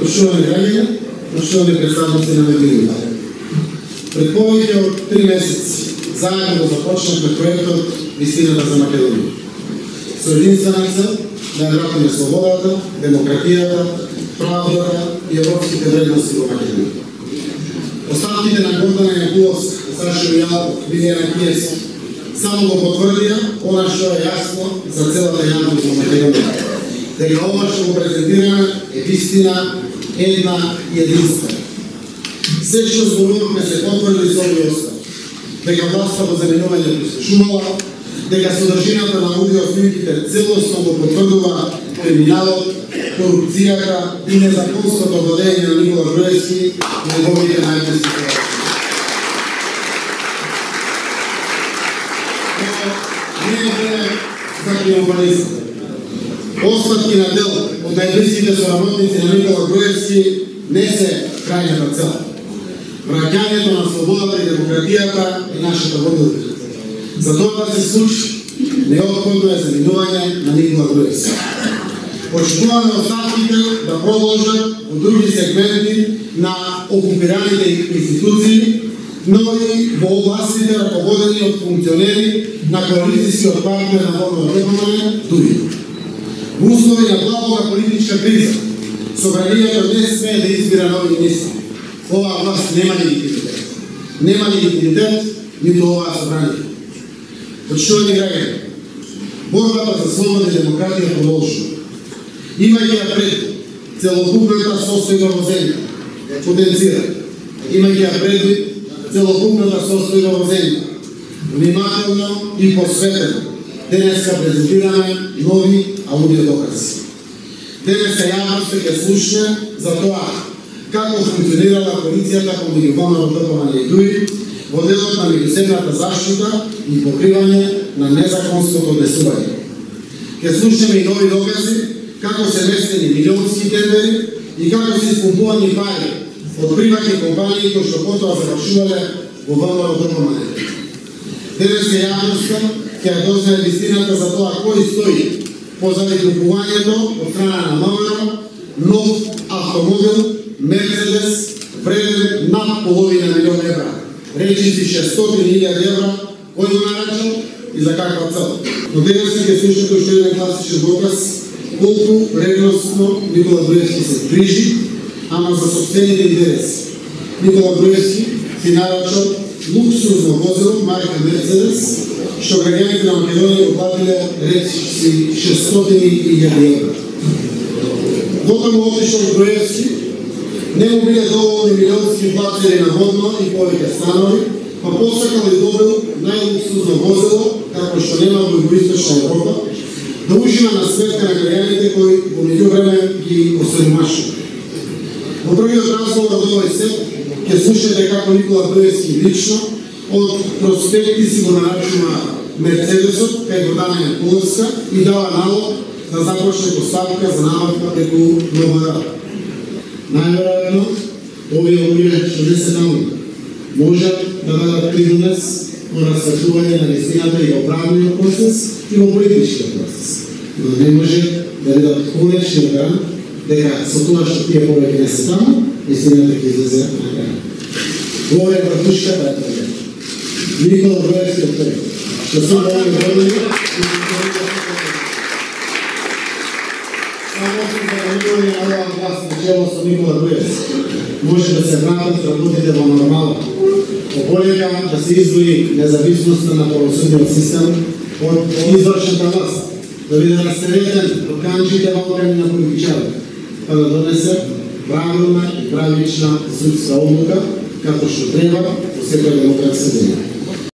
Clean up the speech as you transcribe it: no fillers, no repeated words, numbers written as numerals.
Почувани граѓани, почувани представници на медиите. Пред повеќе од 3 месеци заедно го започнахме проектот Вистината за Македонија. Со единствена цел да вратиме слободата, демократијата, правдата и европските вредности во Македонија. Оставките на Гордана Јакуловска, Сашо Јалков, Билјана Киевски само го потврдија она што е јасно за целата јавност во Македонија. Дека ова што го презентираме е вистина една и единствена. Се што зборувавме се потврди со овие оставки. Дека власта во заменување прислушувала, дека содржината на аудиоснимките целосно го потврдува криминалот, корупцијата и незаконското владење на Никола Груевски и неговите најблиски пријатели. Не е време за триумфализм. Оставки на дел од најблиските соработници на Никола Груевски не се крајната цел. Враќањето на слободата и демократијата е нашата водилка. За тоа да се случи, неопходно е заминување на Никола Груевски. Очекуваме оставките да продолжат во други сегменти на окупираните институции, но и во областите раководени од функционери на коалицијскиот партнер на Воно Репомане, ДУИ. Во услови на длабока политичка криза, собранието не смее да избира нови министри. Оваа власт нема легитимитет. Нема легитимитет ниту оваа собрание. Почитувани граѓани, борбата за слобода и демократија продолжува. Имајќи ја пред целокупната состојба во земја, потенцира. Имајќи ја предвид целокупната состојба во земја, внимателно и посветено, денеска презентираме нови аудиодокази. Денеска јавноста ќе слушне за тоа како функционирала полицијата помеѓу Воно Репомане и ДУИ во делот на меѓусебната заштита и покривање на незаконското однесување. Ќе слушнеме и нови докази како се местени милионски тендери и како се испумпувани пари од приватни компании кои што потоа завршувале во Воно Репомане. Денеска јавноста ќе ја дознае вистината за тоа кој стои позади купувањето од страна на МВР нов автомобил Мерцедес вреден над половина милион евра. Речиси 600.000 евра, кој го нарачал и за каква цел. Но денеска ќе слушнете уште еден класичен доказ колку ревностно Никола Груевски се грижи, ама за сопствените интереси. Никола Груевски си нарачал луксузно возило марка Мерцедес, што граѓаните на Македонија го платиле речиси 600.000 евра. Докато му отишол Груевски, не му биле доволни милионски платени на водно и повеќе станови, па посакал и добил најлуксузно возило, како што нема во Југоисточна Европа, да ужива на сметка на граѓаните кои во меѓувреме ги осиромашува. Во првиот разговор од овој сет ќе слушнете како Никола Груевски лично од проспекти си го нарачува Мерцедесот кај Гордана Јакуловска и дава налог да започне поставка за набавка преку МВР. Најверојатно, овие луѓе што не се таму можат да дадат принос во расветлување на вистината и во правниот процес и во политичкиот процес. Но не може да дадат конечен гарант дека со тоа што тие повеќе не се таму, вистината ќе излезе на крај. Ова е вратушката е тоа. Никола Груевски е тој. Што сум овие години само се заменување на оваа власт на чело со Никола Груевски може да се вратат работите во нормала. Поболека да се издвои независноста на правосудниот систем од извршната власт, да биде растеретен од канџите во окреми на политичарите, па да донесе правилна и правична судска одлука, како што треба во секоја демократска земја.